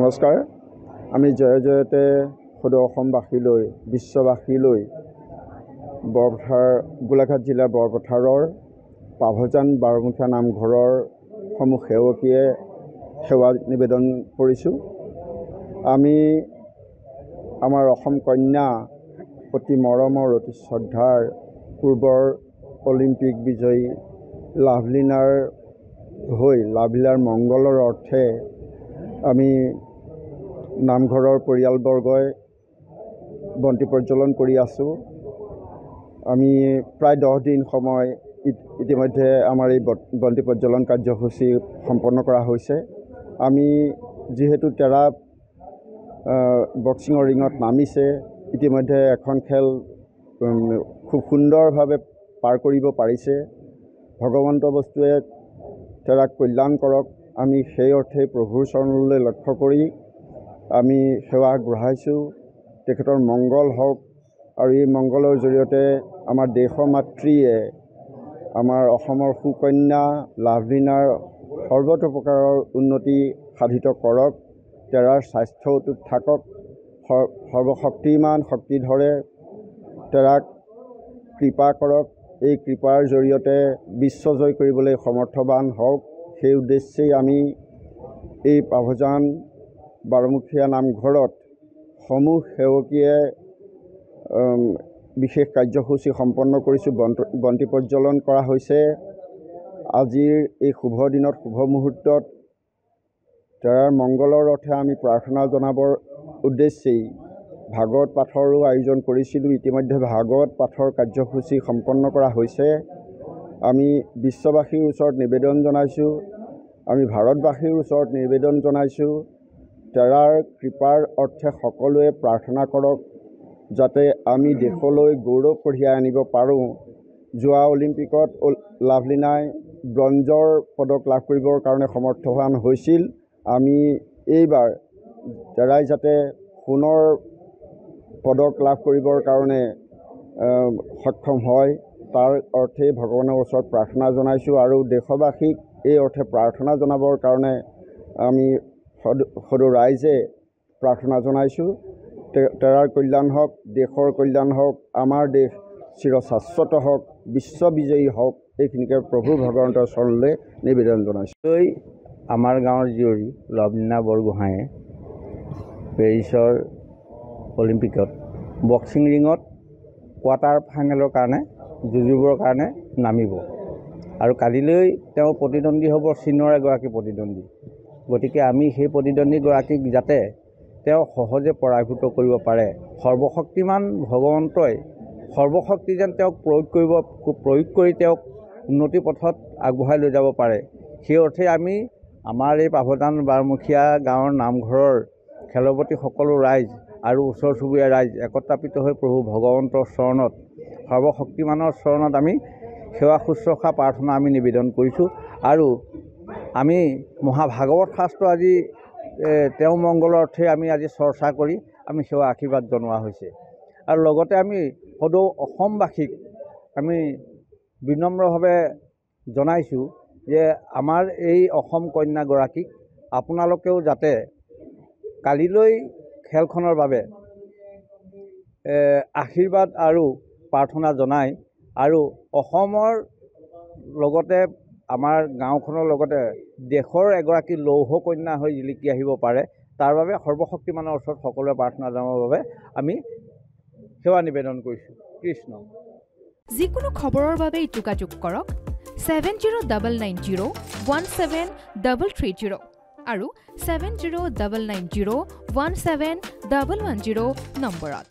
নমস্কাৰ। আমি জয় জয়তে সদৌ অসমবাসীলৈ বিশ্ববাসীলৈ গোলাঘাট জিলাৰ বৰপথাৰৰ পাভজান বাৰমুখীয়া নামঘৰৰ সমূহ সেৱকীয়ে সেৱা নিবেদন কৰিছোঁ। আমি আমাৰ অসম কন্যা অতি মৰমৰ অতি শ্ৰদ্ধাৰ পূৰ্বৰ অলিম্পিক বিজয়ী লাভলীনাৰ মংগলৰ অৰ্থে আমি নামঘৰৰ পৰিয়ালবৰ্গই বন্তি প্ৰজ্বলন কৰি আছোঁ। আমি প্ৰায় 10 দিন সময় ইতিমধ্যে আমাৰ এই বন্তি প্ৰজ্বলন কাৰ্যসূচী সম্পন্ন কৰা হৈছে। আমি যিহেতু তেৰা বক্সিঙৰ ৰিঙত নামিছে, ইতিমধ্যে এখন খেল খুব সুন্দৰভাৱে পাৰ কৰিব পাৰিছে। ভগৱন্ত বস্তুৱে তেৰাক কল্যাণ কৰক। আমি সেই অৰ্থে প্ৰভুৰ চৰণলৈ লক্ষ্য কৰি আমি সেৱা আগবঢ়াইছোঁ। তেখেতৰ মংগল হওক আৰু এই মংগলৰ জৰিয়তে আমাৰ দেশমাতৃয়ে আমাৰ অসমৰ সুকন্যা লাভলীনাৰ সৰ্বতো প্ৰকাৰৰ উন্নতি সাধিত কৰক। তেৰাৰ স্বাস্থ্য অটুট থাকক। সৰ্বশক্তিমান শক্তিধৰে তেৰাক কৃপা কৰক। এই কৃপাৰ জৰিয়তে বিশ্বজয় কৰিবলৈ সমৰ্থবান হওক। সেই উদ্দেশ্যেই আমি এই পাভজান বাৰমুখীয়া নামঘৰত সমূহ সেৱকীয়ে বিশেষ কাৰ্যসূচী সম্পন্ন কৰিছোঁ। বন্তি প্ৰজ্বলন কৰা হৈছে। আজিৰ এই শুভ দিনত শুভ মুহূৰ্তত তেৰাৰ মংগলৰ অৰ্থে আমি প্ৰাৰ্থনা জনাবৰ উদ্দেশ্যেই ভাগৱত পাঠৰো আয়োজন কৰিছিলোঁ। ইতিমধ্যে ভাগৱত পাঠৰ কাৰ্যসূচী সম্পন্ন কৰা হৈছে। আমি বিশ্ববাসীৰ ওচৰত নিবেদন জনাইছোঁ, আমি ভাৰতবাসীৰ ওচৰত নিবেদন জনাইছোঁ, তেৰাৰ কৃপাৰ অৰ্থে সকলোৱে প্ৰাৰ্থনা কৰক যাতে আমি দেশলৈ গৌৰৱ কঢ়িয়াই আনিব পাৰোঁ। যোৱা অলিম্পিকত লাভলীনাই ব্ৰঞ্জৰ পদক লাভ কৰিবৰ কাৰণে সমৰ্থৱান হৈছিল। আমি এইবাৰ তেৰাই যাতে সোণৰ পদক লাভ কৰিবৰ কাৰণে সক্ষম হয়, তাৰ অৰ্থে ভগৱানৰ ওচৰত প্ৰাৰ্থনা জনাইছোঁ আৰু দেশবাসীক এই অৰ্থে প্ৰাৰ্থনা জনাবৰ কাৰণে আমি সদৌ ৰাইজে প্ৰাৰ্থনা জনাইছোঁ। তেৰাৰ কল্যাণ হওক, দেশৰ কল্যাণ হওক, আমাৰ দেশ চিৰশাশ্বত হওক, বিশ্ববিজয়ী হওক, এইখিনিকে প্ৰভু ভগৱন্তৰ চৰণলৈ নিবেদন জনাইছোঁ। আমাৰ গাঁৱৰ জীয়ৰী লাভলীনা বৰগোহাঁয়ে পেৰিছৰ অলিম্পিকত বক্সিং ৰিঙত কোৱাৰ্টাৰ ফাইনেলৰ কাৰণে যুঁজিবৰ কাৰণে নামিব আৰু কালিলৈ তেওঁৰ প্ৰতিদ্বন্দ্বী হ'ব চীনৰ এগৰাকী প্ৰতিদ্বন্দ্বী। গতিকে আমি সেই প্ৰতিদ্বন্দ্বীগৰাকীক যাতে তেওঁ সহজে পৰাভূত কৰিব পাৰে, সৰ্বশক্তিমান ভগৱন্তই সৰ্বশক্তি যেন তেওঁক প্ৰয়োগ কৰি তেওঁক উন্নতি পথত আগবঢ়াই লৈ যাব পাৰে, সেই অৰ্থে আমি আমাৰ এই পাভজান বাৰমুখীয়া গাঁৱৰ নামঘৰৰ খেলপতি সকলো ৰাইজ আৰু ওচৰ চুবুৰীয়া ৰাইজ একত্ৰিত হৈ প্ৰভু ভগৱন্তৰ চৰণত সৰ্বশক্তিমানৰ চৰণত আমি সেৱা শুশ্ৰূষা প্ৰাৰ্থনা আমি নিবেদন কৰিছোঁ। আৰু আমি মহাভাগৱত শাস্ত্ৰ আজি তেওঁ মংগলৰ অৰ্থে আমি আজি চৰ্চা কৰি আমি সেৱা আশীৰ্বাদ জনোৱা হৈছে। আৰু লগতে আমি সদৌ অসমবাসীক আমি বিনম্ৰভাৱে জনাইছোঁ যে আমাৰ এই অসম কন্যাগৰাকীক আপোনালোকেও যাতে কালিলৈ খেলখনৰ বাবে আশীৰ্বাদ আৰু প্ৰাৰ্থনা জনাই আৰু অসমৰ লগতে আমাৰ গাঁওখনৰ লগতে দেশৰ এগৰাকী লৌহ কন্যা হৈ জিলিকি আহিব পাৰে, তাৰ বাবে সৰ্বশক্তিমানৰ ওচৰত সকলোৱে প্ৰাৰ্থনা জনাবৰ বাবে আমি সেৱা নিবেদন কৰিছোঁ। কৃষ্ণ। যিকোনো খবৰৰ বাবে যোগাযোগ কৰক 7099017330 আৰু 7099017110 নম্বৰত।